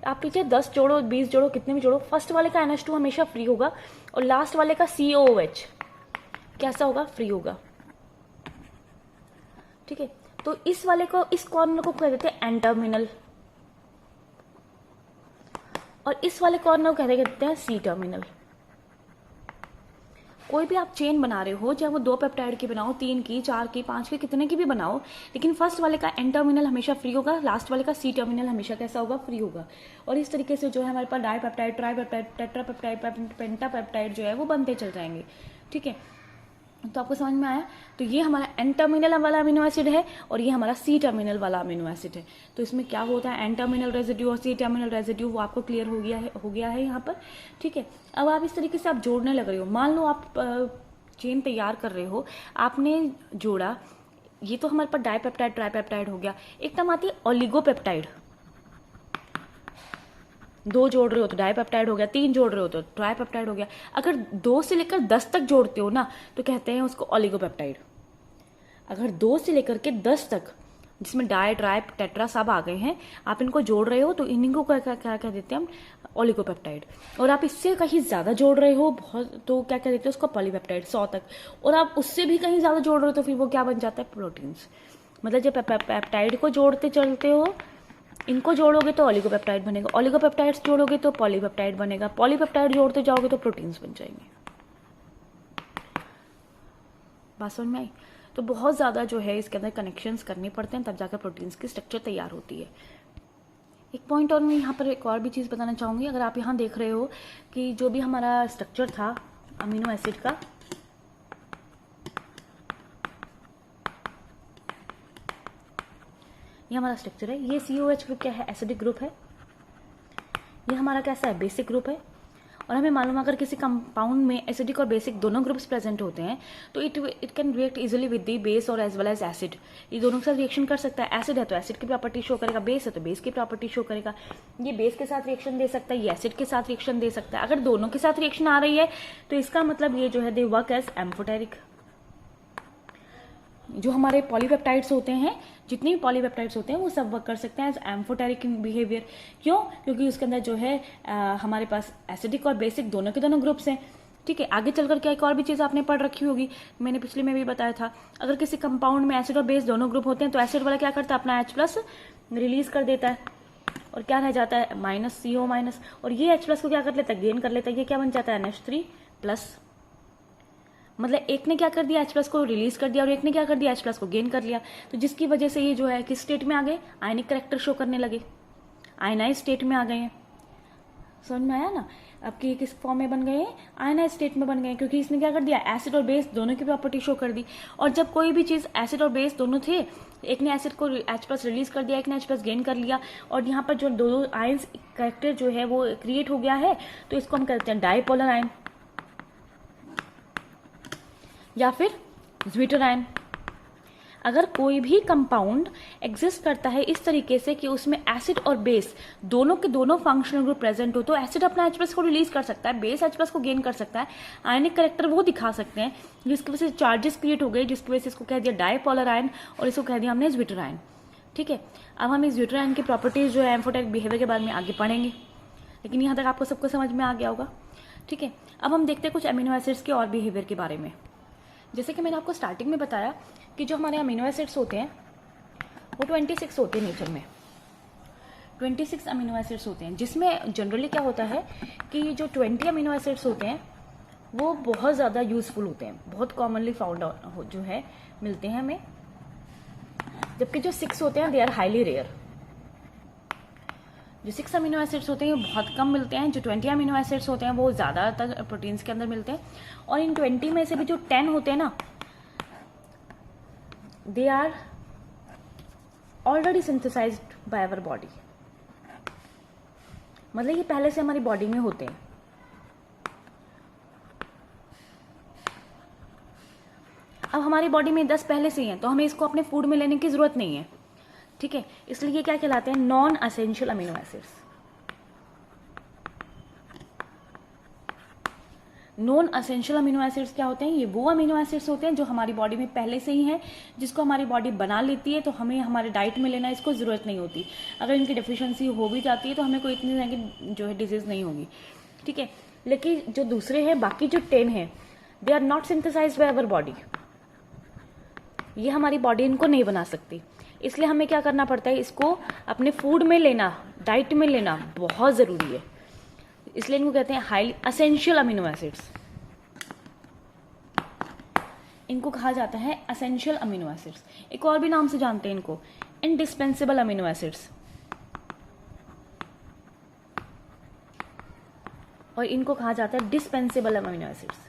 आप पीछे 10 जोड़ो 20 जोड़ो कितने भी जोड़ो, फर्स्ट वाले का NH2 हमेशा फ्री होगा और लास्ट वाले का COOH कैसा होगा, फ्री होगा। ठीक है, तो इस वाले को, इस कॉर्नर को कह देते हैं एन टर्मिनल, और इस वाले कॉर्नर को कहते हैं C टर्मिनल। कोई भी आप चेन बना रहे हो, चाहे वो 2 पेप्टाइड की बनाओ, 3 की, 4 की, 5 की, कितने की भी बनाओ, लेकिन फर्स्ट वाले का एन टर्मिनल हमेशा फ्री होगा, लास्ट वाले का C टर्मिनल हमेशा कैसा होगा, फ्री होगा। और इस तरीके से जो है हमारे पास डाइपेप्टाइड, ट्राइपेप्टाइड, टेट्रापेप्टाइड, पेंटापेप्टाइड जो है वो बनते चल जाएंगे। ठीक है, तो आपको समझ में आया। तो ये हमारा एन टर्मिनल वाला अमीनो एसिड है और ये हमारा C टर्मिनल वाला अमीनो एसिड है। तो इसमें क्या होता है, एन टर्मिनल रेजिड्यू और C टर्मिनल रेजिड्यू, वो आपको क्लियर हो गया है यहाँ पर। ठीक है, अब आप इस तरीके से आप जोड़ने लग रहे हो। मान लो आप चेन तैयार कर रहे हो, आपने जोड़ा, ये तो हमारे पास डाइपेप्टाइड ट्राइपेप्टाइड हो गया। एक टर्म आती है ओलिगोपेप्टाइड, 2 जोड़ रहे हो तो डाइपेप्टाइड हो गया, 3 जोड़ रहे हो तो ट्राइपेप्टाइड हो गया। अगर 2 से लेकर 10 तक जोड़ते हो ना तो कहते हैं उसको ओलिगोपेप्टाइड। अगर 2 से लेकर के 10 तक, जिसमें डाई, ट्राई, टेट्रा सब आ गए हैं, आप इनको जोड़ रहे हो तो इन्हीं को क्या कह देते हैं हम, ओलिगोपेप्टाइड। और आप इससे कहीं ज्यादा जोड़ रहे हो बहुत, तो क्या कह देते हैं उसको, पॉलीपेप्टाइड, 100 तक। और आप उससे भी कहीं ज्यादा जोड़ रहे हो तो फिर वो क्या बन जाता है, प्रोटीन्स। मतलब जब पेप्टाइड को जोड़ते चलते हो, इनको जोड़ोगे तो ओलिगोपेप्टाइड बनेगा, ओलिगोपेप्टाइड्स जोड़ोगे तो पॉलीपेप्टाइड बनेगा, पॉलीपेप्टाइड जोड़ते जाओगे तो प्रोटीन्स बन जाएंगे। बात समझ में आई। तो बहुत ज़्यादा जो है इसके अंदर कनेक्शंस करने पड़ते हैं, तब जाकर प्रोटीन्स की स्ट्रक्चर तैयार होती है। एक पॉइंट और मैं यहाँ पर एक और भी चीज़ बताना चाहूँगी। अगर आप यहाँ देख रहे हो कि जो भी हमारा स्ट्रक्चर था अमीनो एसिड का, ये हमारा स्ट्रक्चर है, ये COH ग्रुप क्या है, एसिडिक ग्रुप है। ये हमारा कैसा है, बेसिक ग्रुप है। और हमें मालूम अगर किसी कंपाउंड में एसिडिक और बेसिक दोनों ग्रुप्स प्रेजेंट होते हैं तो it can react easily with the base और एज वेल एज एसिड। ये दोनों के साथ रिएक्शन कर सकता है। एसिड है तो एसिड की प्रॉपर्टी शो करेगा, बेस है तो बेस की प्रॉपर्टी शो करेगा। ये बेस के साथ रिएक्शन दे सकता है, ये एसिड के साथ रिएक्शन दे सकता है। अगर दोनों के साथ रिएक्शन आ रही है तो इसका मतलब ये जो है दे वर्क एज एम्फोटेरिक। जो हमारे पॉलीपेप्टाइड्स होते हैं, जितने भी पॉलीपेप्टाइड्स होते हैं वो सब वर्क कर सकते हैं एज एम्फोटेरिक बिहेवियर। क्यों? क्योंकि उसके अंदर जो है हमारे पास एसिडिक और बेसिक दोनों के दोनों ग्रुप्स हैं। ठीक है, आगे चलकर क्या एक और भी चीज़ आपने पढ़ रखी होगी, मैंने पिछले में भी बताया था। अगर किसी कंपाउंड में एसिड और बेस दोनों ग्रुप होते हैं तो एसिड वाला क्या करता है, अपना H+ रिलीज कर देता है और क्या रह जाता है, -CO-। और ये H+ को क्या कर लेता है, गेन कर लेता है। ये क्या बन जाता है, NH3+। मतलब एक ने क्या कर दिया, H+ को रिलीज कर दिया और एक ने क्या कर दिया, H+ को गेन कर लिया। तो जिसकी वजह से ये जो है किस स्टेट में आ गए, आयनिक कैरेक्टर शो करने लगे, आयनाइज स्टेट में आ गए हैं। समझ में आया ना। अब कि किस फॉर्म में बन गए हैं, आयनाइज स्टेट में बन गए, क्योंकि इसने क्या कर दिया, एसिड और बेस दोनों की प्रॉपर्टी शो कर दी। और जब कोई भी चीज एसिड और बेस दोनों थे, एक ने एसिड को H+ रिलीज कर दिया, एक ने H+ गेन कर लिया, और यहाँ पर जो दो आयंस कैरेक्टर जो है वो क्रिएट हो गया है, तो इसको हम कहते हैं डाइपोलर आयन या फिर ज्विटर आयन। अगर कोई भी कंपाउंड एग्जिस्ट करता है इस तरीके से कि उसमें एसिड और बेस दोनों के दोनों फंक्शनल ग्रुप प्रेजेंट हो, तो एसिड अपना H+ को रिलीज कर सकता है, बेस H+ को गेन कर सकता है, आयनिक कैरेक्टर वो दिखा सकते हैं, जिसकी वजह से चार्जेस क्रिएट हो गए, जिसकी वजह से इसको कह दिया डाइपोलर आयन और इसको कह दिया हमने ज्विटर आयन। ठीक है, अब हम इस ज्विटर आयन की प्रॉपर्टीज जो है एम्फोटेरिक बिहेवियर के बारे में आगे पढ़ेंगे, लेकिन यहाँ तक आपको सबको समझ में आ गया होगा। ठीक है, अब हम देखते हैं कुछ अमीनो एसिड्स के और बिहेवियर के बारे में। जैसे कि मैंने आपको स्टार्टिंग में बताया कि जो हमारे अमीनो एसिड्स होते हैं वो 26 होते हैं नेचर में। 26 अमीनो एसिड्स होते हैं, जिसमें जनरली क्या होता है कि जो 20 अमीनो एसिड्स होते हैं वो बहुत ज़्यादा यूजफुल होते हैं, बहुत कॉमनली फाउंड जो है मिलते हैं हमें, जबकि जो 6 होते हैं दे आर हाईली रेयर। जो 6 अमीनो एसिड्स होते हैं वो बहुत कम मिलते हैं, जो 20 अमीनो एसिड्स होते हैं वो ज़्यादातर प्रोटीन्स के अंदर मिलते हैं, और इन 20 में से भी जो 10 होते हैं ना, they are already synthesized by our body, मतलब ये पहले से हमारी बॉडी में होते हैं। अब हमारी बॉडी में 10 पहले से ही हैं, तो हमें इसको अपने फूड में लेने की जरूरत नहीं है, ठीक है। इसलिए ये क्या कहलाते हैं, non essential amino acids. Non essential amino acids क्या होते हैं, ये वो अमीनो एसिड्स होते हैं जो हमारी बॉडी में पहले से ही हैं, जिसको हमारी बॉडी बना लेती है, तो हमें हमारे डाइट में लेना इसको ज़रूरत नहीं होती। अगर इनकी डेफिशिएंसी हो भी जाती है तो हमें कोई इतनी तरह की जो है डिजीज़ नहीं होगी, ठीक है। लेकिन जो दूसरे हैं, बाकी जो 10 हैं, they are not synthesized by our body, ये हमारी बॉडी इनको नहीं बना सकती। इसलिए हमें क्या करना पड़ता है, इसको अपने फूड में लेना, डाइट में लेना बहुत ज़रूरी है। इसलिए इनको कहते हैं हाईली असेंशियल अमीनो एसिड्स, इनको कहा जाता है असेंशियल अमीनो एसिड्स। एक और भी नाम से जानते हैं इनको, इंडिस्पेंसेबल अमीनो एसिड्स, और इनको कहा जाता है डिस्पेंसेबल अमीनो एसिड्स,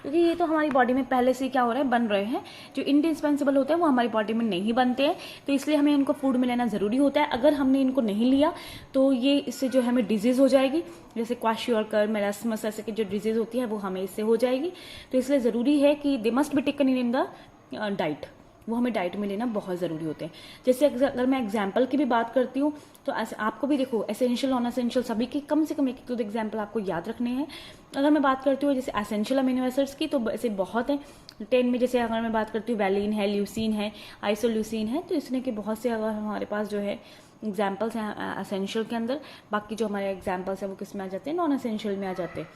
क्योंकि ये तो हमारी बॉडी में पहले से क्या हो रहा है, बन रहे हैं। जो इंडिस्पेंसेबल होते हैं वो हमारी बॉडी में नहीं बनते हैं, तो इसलिए हमें इनको फूड में लेना ज़रूरी होता है। अगर हमने इनको नहीं लिया तो ये इससे जो है हमें डिजीज़ हो जाएगी, जैसे क्वाशियोरकर, मेलास्मस, ऐसे की जो डिजीज़ होती है वो हमें इससे हो जाएगी। तो इसलिए ज़रूरी है कि they must be taken in the diet, वो हमें डाइट में लेना बहुत ज़रूरी होते हैं। जैसे अगर मैं एग्जाम्पल की भी बात करती हूँ तो आपको भी देखो एसेंशियल नॉन एसेंशियल सभी की कम से कम एक दो एग्जाम्पल आपको याद रखने हैं। अगर मैं बात करती हूँ जैसे एसेंशियल अमीनो एसिड्स की, तो ऐसे बहुत हैं 10 में। जैसे अगर मैं बात करती हूँ वैलिन है, ल्यूसीन है, आइसोल्यूसीन है, तो इसने के बहुत से अगर हमारे पास जो है एग्जाम्पल्स हैं एसेंशियल के अंदर। बाकी जो हमारे एग्जाम्पल्स हैं वो किस में आ जाते हैं, नॉन एसेंशियल में आ जाते हैं,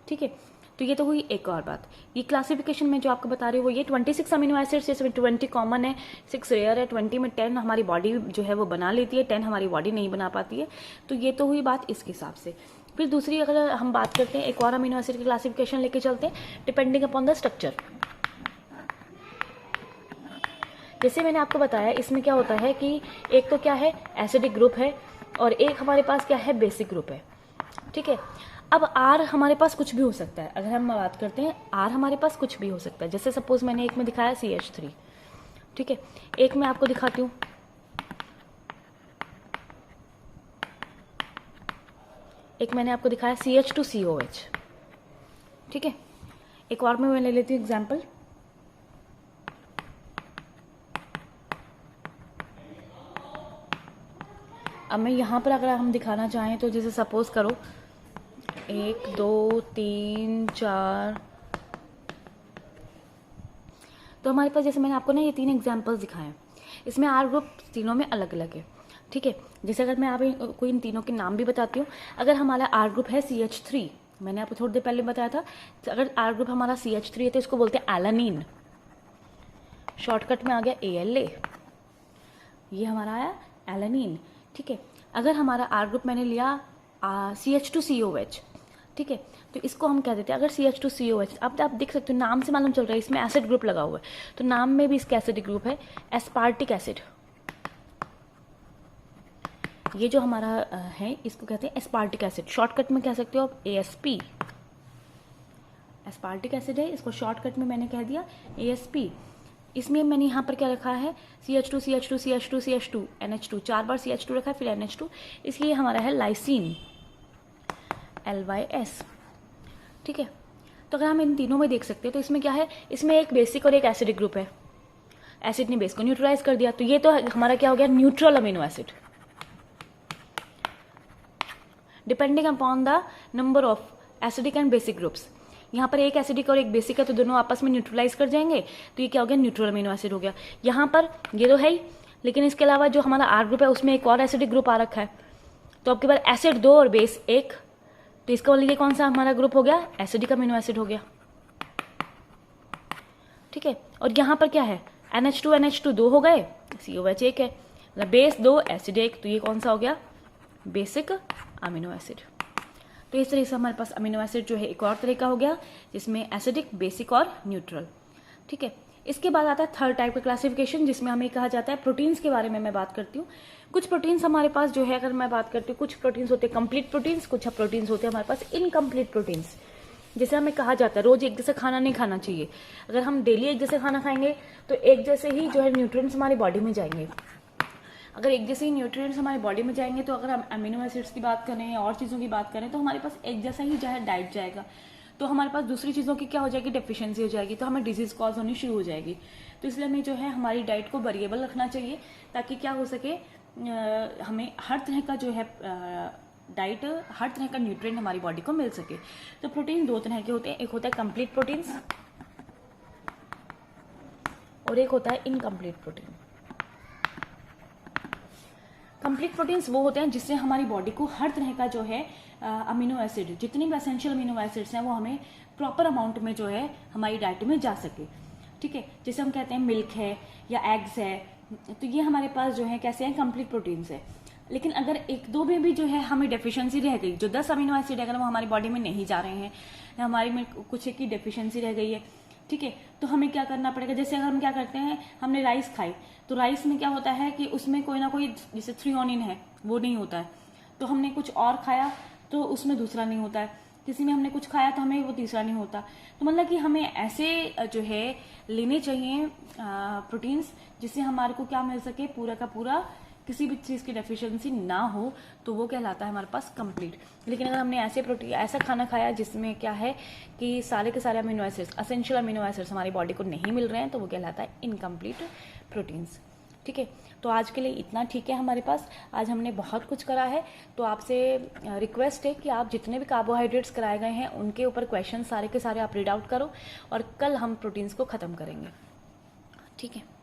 ठीक है। तो ये तो हुई एक और बात। ये क्लासिफिकेशन में जो आपको बता रही हूँ वो ये 26 अमीनो एसिड्स, जैसे 20 कॉमन है, 6 रेयर है, 20 में 10 हमारी बॉडी जो है वो बना लेती है, 10 हमारी बॉडी नहीं बना पाती है। तो ये तो हुई बात इसके हिसाब से। फिर दूसरी अगर हम बात करते हैं, एक और अमीनो एसिड की क्लासिफिकेशन लेके चलते हैं, डिपेंडिंग अपॉन द स्ट्रक्चर। जैसे मैंने आपको बताया इसमें क्या होता है कि एक तो क्या है एसिडिक ग्रुप है, और एक हमारे पास क्या है बेसिक ग्रुप है, ठीक है। अब आर हमारे पास कुछ भी हो सकता है। अगर हम बात करते हैं आर हमारे पास कुछ भी हो सकता है, जैसे सपोज मैंने एक में दिखाया CH3, ठीक है। एक में आपको दिखाती हूँ, एक मैंने आपको दिखाया CH2COH, ठीक है। एक और में मैं ले लेती हूँ एग्जाम्पल, अब मैं यहाँ पर अगर हम दिखाना चाहें तो जैसे सपोज करो 1 2 3 4, तो हमारे पास जैसे मैंने आपको ना ये 3 एग्जाम्पल्स दिखाए हैं, इसमें आर ग्रुप तीनों में अलग अलग है, ठीक है। जैसे अगर मैं आप कोई इन तीनों के नाम भी बताती हूँ, अगर हमारा आर ग्रुप है CH3, मैंने आपको थोड़ी देर पहले बताया था, तो अगर आर ग्रुप हमारा CH3 है तो इसको बोलते हैं एलानीन, शॉर्टकट में आ गया ALA, ये हमारा आया एलानीन, ठीक है। अगर हमारा आर ग्रुप मैंने लिया CH2COH, ठीक है, तो इसको हम कह देते हैं अगर CH2COH, अब आप देख सकते हो नाम से मालूम चल रहा है इसमें एसिड ग्रुप लगा हुआ है, तो नाम में भी इसका एसिडिक ग्रुप है एस्पार्टिक एसिड। ये जो हमारा है इसको कहते हैं एस्पार्टिक एसिड, शॉर्टकट में कह सकते हो आप ASP, एस्पार्टिक एसिड है, इसको शॉर्टकट में मैंने कह दिया ASP। इसमें मैंने यहाँ पर क्या रखा है CH2 CH2 CH2 CH2 NH2, 4 बार CH2 रखा है फिर NH2, इसलिए हमारा है लाइसिन LYS, ठीक है। तो अगर हम इन तीनों में देख सकते हैं तो इसमें क्या है, इसमें एक बेसिक और एक एसिडिक ग्रुप है, एसिड ने बेस को न्यूट्रलाइज कर दिया, तो ये तो हमारा क्या हो गया neutral amino acid, depending upon the number of acidic and basic groups. यहाँ पर एक एसिडिक और एक बेसिक है तो दोनों आपस में न्यूट्रलाइज कर जाएंगे, तो ये क्या हो गया न्यूट्रल अमीनो एसिड हो गया। यहाँ पर ये तो है ही, लेकिन इसके अलावा जो हमारा आर ग्रुप है उसमें एक और एसिडिक ग्रुप आ रखा है, तो आपके पास एसिड 2 और बेस 1, तो इसका लिए कौन सा हमारा ग्रुप हो गया एसिडिक अमीनो एसिड हो गया, ठीक है। और यहाँ पर क्या है NH2 NH2 2 हो गए, COH एक है, मतलब बेस 2 एसिड 1, तो ये कौन सा हो गया, बेसिक अमीनो एसिड। तो इस तरह से हमारे पास अमीनो एसिड जो है एक और तरीका हो गया जिसमें एसिडिक, बेसिक और न्यूट्रल। ठीक है, इसके बाद आता है थर्ड टाइप का क्लासिफिकेशन जिसमें हमें कहा जाता है प्रोटीन्स के बारे में मैं बात करती हूँ। कुछ प्रोटीन्स हमारे पास जो है, अगर मैं बात करती हूँ, कुछ प्रोटीन्स होते हैं कंप्लीट प्रोटीन्स, कुछ प्रोटीन्स होते हैं हमारे पास इनकम्प्लीट प्रोटीन्स। जैसे हमें कहा जाता है रोज एक जैसे खाना नहीं खाना चाहिए। अगर हम डेली एक जैसे खाना खाएंगे तो एक जैसे ही जो है न्यूट्रिएंट्स हमारी बॉडी में जाएंगे। अगर एक जैसे ही न्यूट्रिएंट्स हमारी बॉडी में जाएंगे तो अगर हम अमीनो एसिड्स की बात करें या और चीज़ों की बात करें तो हमारे पास एक जैसा ही जो है डाइट जाएगा, तो हमारे पास दूसरी चीज़ों की क्या हो जाएगी, डेफिशिएंसी हो जाएगी, तो हमें डिजीज कॉज होनी शुरू हो जाएगी। तो इसलिए हमें जो है हमारी डाइट को वेरिएबल रखना चाहिए ताकि क्या हो सके, हमें हर तरह का जो है डाइट, हर तरह का न्यूट्रिएंट हमारी बॉडी को मिल सके। तो प्रोटीन दो तरह के होते हैं, एक होता है कंप्लीट प्रोटीन्स और एक होता है इनकम्प्लीट प्रोटीन। कंप्लीट प्रोटीन्स वो होते हैं जिससे हमारी बॉडी को हर तरह का जो है अमीनो एसिड, जितनी भी एसेंशियल अमीनो एसिड्स हैं वो हमें प्रॉपर अमाउंट में जो है हमारी डाइट में जा सके। ठीक है, जैसे हम कहते हैं मिल्क है या एग्स है, तो ये हमारे पास जो है कैसे हैं, कंप्लीट प्रोटीन्स है। लेकिन अगर एक दो में भी जो है हमें डेफिशिएंसी रह गई, जो 10 अमीनो एसिड अगर वो हमारी बॉडी में नहीं जा रहे हैं या हमारी में कुछ एक की डेफिशिएंसी रह गई है, ठीक है, तो हमें क्या करना पड़ेगा। जैसे अगर हम क्या करते हैं, हमने राइस खाई तो राइस में क्या होता है कि उसमें कोई ना कोई, जैसे थ्रियोनिन है वो नहीं होता है, तो हमने कुछ और खाया तो उसमें दूसरा नहीं होता है, किसी में हमने कुछ खाया तो हमें वो तीसरा नहीं होता। तो मतलब कि हमें ऐसे जो है लेने चाहिए प्रोटीन्स जिससे हमारे को क्या मिल सके, पूरा का पूरा किसी भी चीज़ की डेफिशिएंसी ना हो, तो वो कहलाता है हमारे पास कंप्लीट। लेकिन अगर हमने ऐसे प्रोटीन, ऐसा खाना खाया जिसमें क्या है कि सारे के सारे amino acids, essential amino acids हमारी बॉडी को नहीं मिल रहे हैं, तो वो कहलाता है इनकम्प्लीट प्रोटीन्स। ठीक है, तो आज के लिए इतना ठीक है हमारे पास। आज हमने बहुत कुछ करा है, तो आपसे रिक्वेस्ट है कि आप जितने भी कार्बोहाइड्रेट्स कराए गए हैं उनके ऊपर क्वेश्चन सारे के सारे आप रीड आउट करो और कल हम प्रोटीन्स को ख़त्म करेंगे। ठीक है।